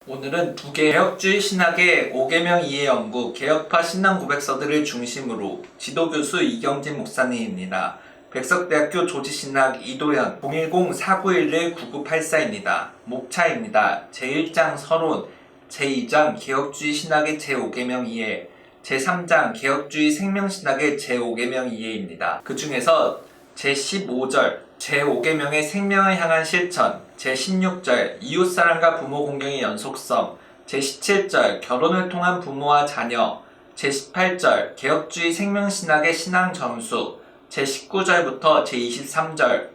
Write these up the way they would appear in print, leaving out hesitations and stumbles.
오늘은 두 개혁주의 신학의 5계명 이해 연구, 개혁파 신앙 고백서들을 중심으로 지도교수 이경진 목사님입니다. 백석대학교 조지신학 이도현 010-4911-9984입니다. 목차입니다. 제1장 서론, 제2장 개혁주의 신학의 제5계명 이해, 제3장 개혁주의 생명신학의 제5계명 이해입니다. 그 중에서 제15절 제5계명의 생명을 향한 실천, 제16절 이웃사랑과 부모 공경의 연속성, 제17절 결혼을 통한 부모와 자녀, 제18절 개혁주의 생명신학의 신앙 전수, 제19절부터 제23절,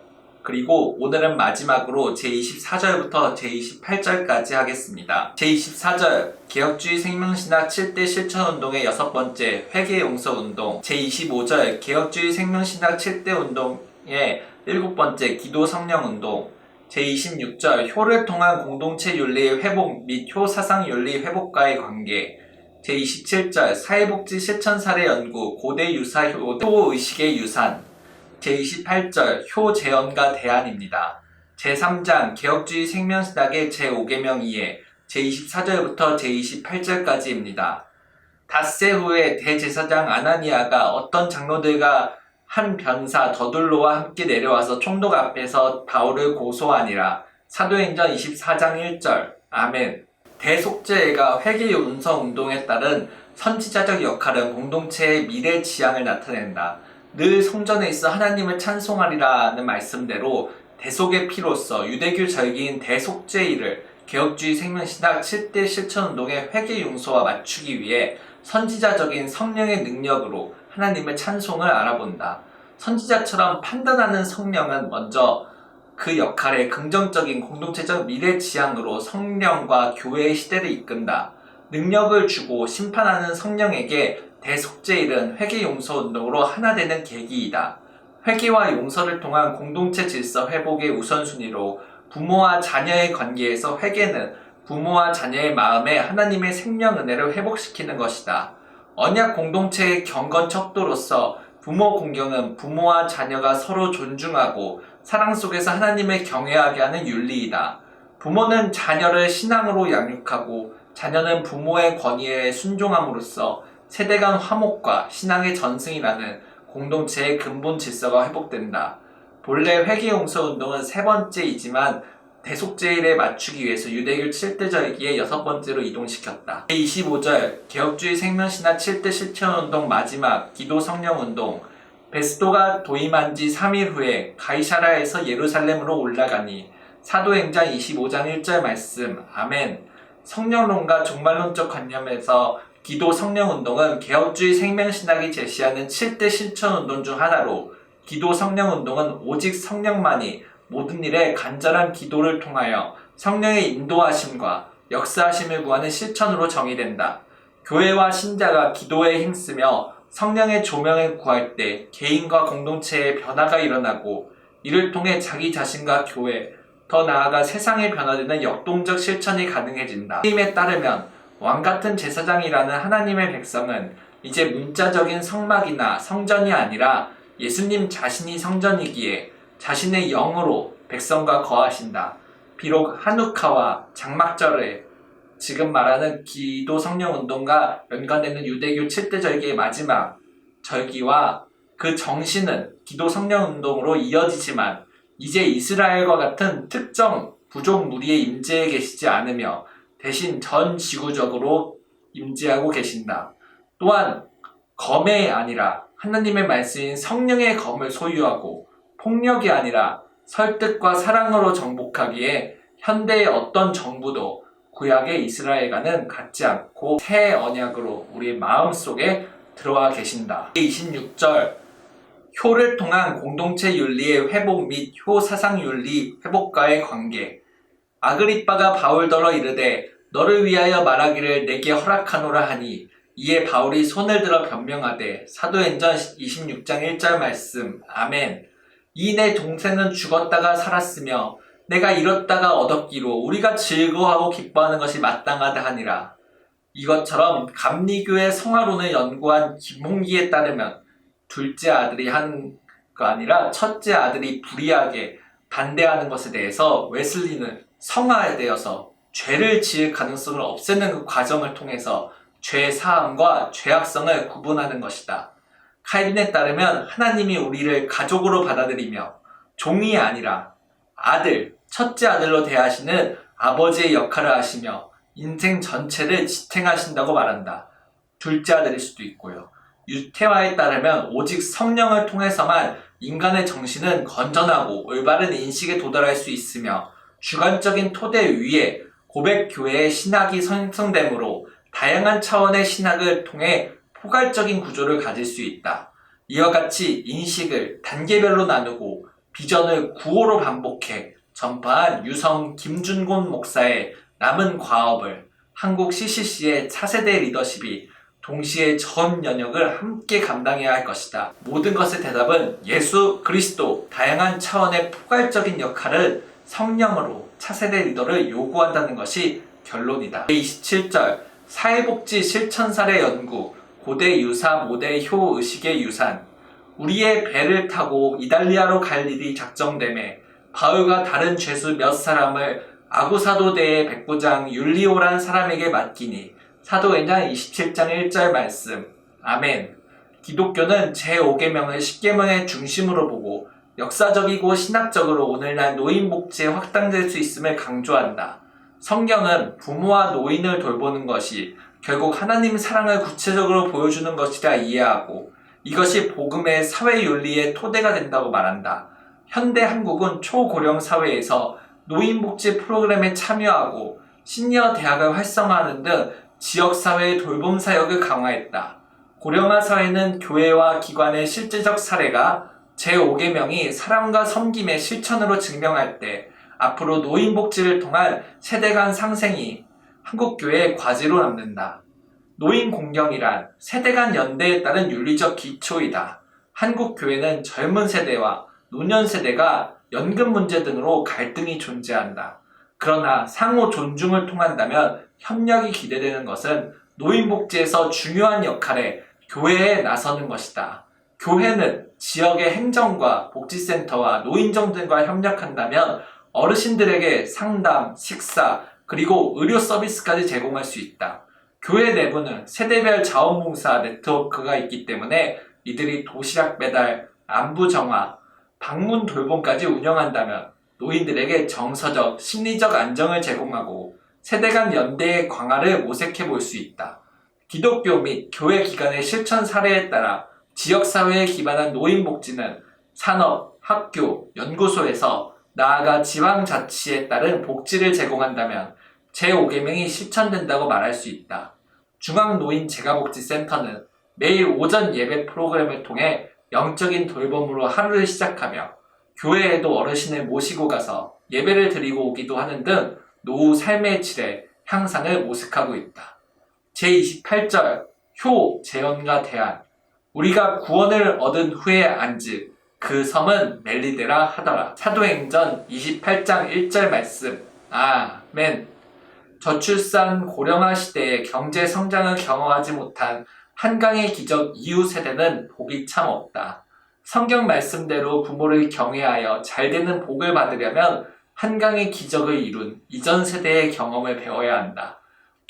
그리고 오늘은 마지막으로 제24절부터 제28절까지 하겠습니다. 제24절 개혁주의 생명신학 7대 실천운동의 6번째 회개용서운동, 제25절 개혁주의 생명신학 7대 운동의 7번째 기도 성령운동, 제26절 효를 통한 공동체 윤리의 회복 및 효 사상 윤리 회복과의 관계, 제27절 사회복지 실천 사례 연구 고대 유사 효 의식의 유산, 제28절 효 재현과 대안입니다. 제3장 개혁주의 생명신학의 제5계명 이해, 제24절부터 제28절까지입니다. 닷새 후에 대제사장 아나니아가 어떤 장로들과 한 변사 더둘로와 함께 내려와서 총독 앞에서 바울을 고소하니라. 사도행전 24장 1절. 아멘. 대속죄가 회개용서운동에 따른 선지자적 역할은 공동체의 미래 지향을 나타낸다. 늘 성전에 있어 하나님을 찬송하리라는 말씀대로 대속의 피로써 유대교 절기인 대속죄일을 개혁주의 생명신학 7대 실천운동의 회개용서와 맞추기 위해 선지자적인 성령의 능력으로 하나님의 찬송을 알아본다. 선지자처럼 판단하는 성령은 먼저 그 역할의 긍정적인 공동체적 미래 지향으로 성령과 교회의 시대를 이끈다. 능력을 주고 심판하는 성령에게 대속죄일은 회개용서운동으로 하나 되는 계기이다. 회개와 용서를 통한 공동체 질서 회복의 우선순위로 부모와 자녀의 관계에서 회개는 부모와 자녀의 마음에 하나님의 생명 은혜를 회복시키는 것이다. 언약 공동체의 경건 척도로서 부모 공경은 부모와 자녀가 서로 존중하고 사랑 속에서 하나님을 경외하게 하는 윤리이다. 부모는 자녀를 신앙으로 양육하고 자녀는 부모의 권위에 순종함으로써 세대 간 화목과 신앙의 전승이라는 공동체의 근본 질서가 회복된다. 본래 회개용서운동은 세 번째이지만 대속죄일에 맞추기 위해서 유대교 7대 절기의 6번째로 이동시켰다. 제25절 개혁주의 생명신학 7대 실천운동 마지막 기도 성령운동. 베스도가 도임한 지 3일 후에 가이사라에서 예루살렘으로 올라가니. 사도행전 25장 1절 말씀. 아멘. 성령론과 종말론적 관념에서 기도 성령운동은 개혁주의 생명신학이 제시하는 7대 실천운동 중 하나로, 기도 성령운동은 오직 성령만이 모든 일에 간절한 기도를 통하여 성령의 인도하심과 역사하심을 구하는 실천으로 정의된다. 교회와 신자가 기도에 힘쓰며 성령의 조명을 구할 때 개인과 공동체의 변화가 일어나고, 이를 통해 자기 자신과 교회, 더 나아가 세상에 변화되는 역동적 실천이 가능해진다. 하나님에 따르면 왕같은 제사장이라는 하나님의 백성은 이제 문자적인 성막이나 성전이 아니라 예수님 자신이 성전이기에 자신의 영으로 백성과 거하신다. 비록 한우카와 장막절에 지금 말하는 기도 성령운동과 연관되는 유대교 7대 절기의 마지막 절기와 그 정신은 기도 성령운동으로 이어지지만 이제 이스라엘과 같은 특정 부족 무리의 임재에 계시지 않으며 대신 전 지구적으로 임재하고 계신다. 또한 검이 아니라 하나님의 말씀인 성령의 검을 소유하고 폭력이 아니라 설득과 사랑으로 정복하기에 현대의 어떤 정부도 구약의 이스라엘과는 같지 않고 새 언약으로 우리 마음속에 들어와 계신다. 26절 효를 통한 공동체 윤리의 회복 및 효 사상 윤리 회복과의 관계. 아그리빠가 바울더러 이르되 너를 위하여 말하기를 내게 허락하노라 하니, 이에 바울이 손을 들어 변명하되. 사도행전 26장 1절 말씀. 아멘. 이 내 동생은 죽었다가 살았으며 내가 잃었다가 얻었기로 우리가 즐거워하고 기뻐하는 것이 마땅하다 하니라. 이것처럼 감리교의 성화론을 연구한 김홍기에 따르면 둘째 아들이 한 거 아니라 첫째 아들이 불의하게 반대하는 것에 대해서 웨슬리는 성화에 대해서 죄를 지을 가능성을 없애는 그 과정을 통해서 죄 사함과 죄악성을 구분하는 것이다. 칼빈에 따르면 하나님이 우리를 가족으로 받아들이며 종이 아니라 아들, 첫째 아들로 대하시는 아버지의 역할을 하시며 인생 전체를 지탱하신다고 말한다. 둘째 아들일 수도 있고요. 유태화에 따르면 오직 성령을 통해서만 인간의 정신은 건전하고 올바른 인식에 도달할 수 있으며 주관적인 토대 위에 고백교회의 신학이 형성되므로 다양한 차원의 신학을 통해 포괄적인 구조를 가질 수 있다. 이와 같이 인식을 단계별로 나누고 비전을 구호로 반복해 전파한 유성 김준곤 목사의 남은 과업을 한국 CCC의 차세대 리더십이 동시에 전 연역을 함께 감당해야 할 것이다. 모든 것의 대답은 예수 그리스도, 다양한 차원의 포괄적인 역할을 성령으로 차세대 리더를 요구한다는 것이 결론이다. 제27절 사회복지 실천사례 연구 고대 유사 모대 효 의식의 유산. 우리의 배를 타고 이달리아로 갈 일이 작정되매 바울과 다른 죄수 몇 사람을 아구사도대의 백부장 율리오란 사람에게 맡기니. 사도행전 27장 1절 말씀. 아멘. 기독교는 제5계명을 10계명의 중심으로 보고 역사적이고 신학적으로 오늘날 노인복지에 확장될 수 있음을 강조한다. 성경은 부모와 노인을 돌보는 것이 결국 하나님 사랑을 구체적으로 보여주는 것이라 이해하고 이것이 복음의 사회윤리의 토대가 된다고 말한다. 현대 한국은 초고령 사회에서 노인복지 프로그램에 참여하고 시니어 대학을 활성화하는 등 지역사회의 돌봄 사역을 강화했다. 고령화 사회는 교회와 기관의 실제적 사례가 제5계명이 사랑과 섬김의 실천으로 증명할 때 앞으로 노인복지를 통한 세대 간 상생이 한국교회의 과제로 남는다. 노인공경이란 세대 간 연대에 따른 윤리적 기초이다. 한국교회는 젊은 세대와 노년 세대가 연금 문제 등으로 갈등이 존재한다. 그러나 상호 존중을 통한다면 협력이 기대되는 것은 노인복지에서 중요한 역할에 교회에 나서는 것이다. 교회는 지역의 행정과 복지센터와 노인정 등과 협력한다면 어르신들에게 상담, 식사, 그리고 의료 서비스까지 제공할 수 있다. 교회 내부는 세대별 자원봉사 네트워크가 있기 때문에 이들이 도시락 배달, 안부 정화, 방문 돌봄까지 운영한다면 노인들에게 정서적, 심리적 안정을 제공하고 세대 간 연대의 광화를 모색해 볼 수 있다. 기독교 및 교회 기관의 실천 사례에 따라 지역사회에 기반한 노인복지는 산업, 학교, 연구소에서 나아가 지방자치에 따른 복지를 제공한다면 제5계명이 실천된다고 말할 수 있다. 중앙노인재가복지센터는 매일 오전 예배 프로그램을 통해 영적인 돌봄으로 하루를 시작하며 교회에도 어르신을 모시고 가서 예배를 드리고 오기도 하는 등 노후 삶의 질의 향상을 모색하고 있다. 제28절 효 재현과 대안. 우리가 구원을 얻은 후에 안즉 그 섬은 멜리데라 하더라. 사도행전 28장 1절 말씀. 아멘. 저출산 고령화 시대에 경제 성장을 경험하지 못한 한강의 기적 이후 세대는 복이 참 없다. 성경 말씀대로 부모를 경외하여 잘되는 복을 받으려면 한강의 기적을 이룬 이전 세대의 경험을 배워야 한다.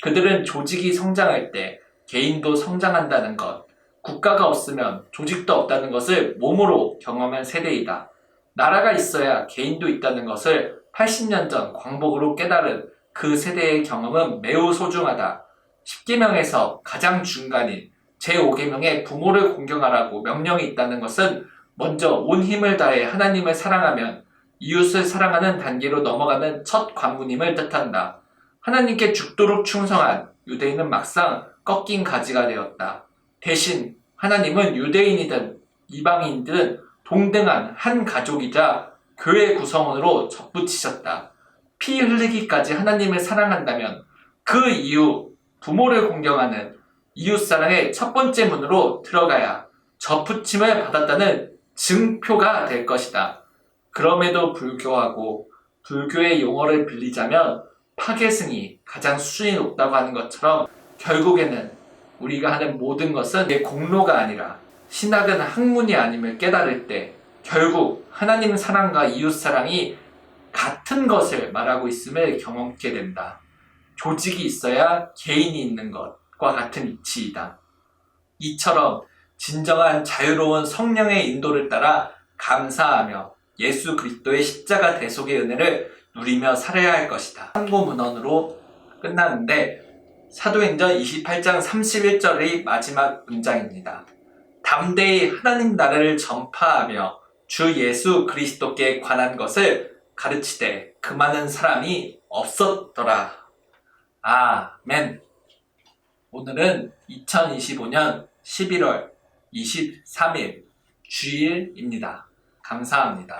그들은 조직이 성장할 때 개인도 성장한다는 것, 국가가 없으면 조직도 없다는 것을 몸으로 경험한 세대이다. 나라가 있어야 개인도 있다는 것을 80년 전 광복으로 깨달은 그 세대의 경험은 매우 소중하다. 10계명에서 가장 중간인 제5계명에 부모를 공경하라고 명령이 있다는 것은 먼저 온 힘을 다해 하나님을 사랑하면 이웃을 사랑하는 단계로 넘어가는 첫 관문임을 뜻한다. 하나님께 죽도록 충성한 유대인은 막상 꺾인 가지가 되었다. 대신 하나님은 유대인이든 이방인이든 동등한 한 가족이자 교회 구성원으로 접붙이셨다. 피 흘리기까지 하나님을 사랑한다면 그 이후 부모를 공경하는 이웃사랑의 첫 번째 문으로 들어가야 접붙임을 받았다는 증표가 될 것이다. 그럼에도 불구하고 불교의 용어를 빌리자면 파괴승이 가장 수준이 높다고 하는 것처럼 결국에는 우리가 하는 모든 것은 내 공로가 아니라 신학은 학문이 아님을 깨달을 때 결국 하나님 사랑과 이웃 사랑이 같은 것을 말하고 있음을 경험하게 된다. 조직이 있어야 개인이 있는 것과 같은 이치이다. 이처럼 진정한 자유로운 성령의 인도를 따라 감사하며 예수 그리스도의 십자가 대속의 은혜를 누리며 살아야 할 것이다. 참고 문헌으로 끝나는데 사도행전 28장 31절의 마지막 문장입니다. 담대히 하나님 나라를 전파하며 주 예수 그리스도께 관한 것을 가르치되 그 많은 사람이 없었더라. 아멘. 오늘은 2025년 11월 23일 주일입니다. 감사합니다.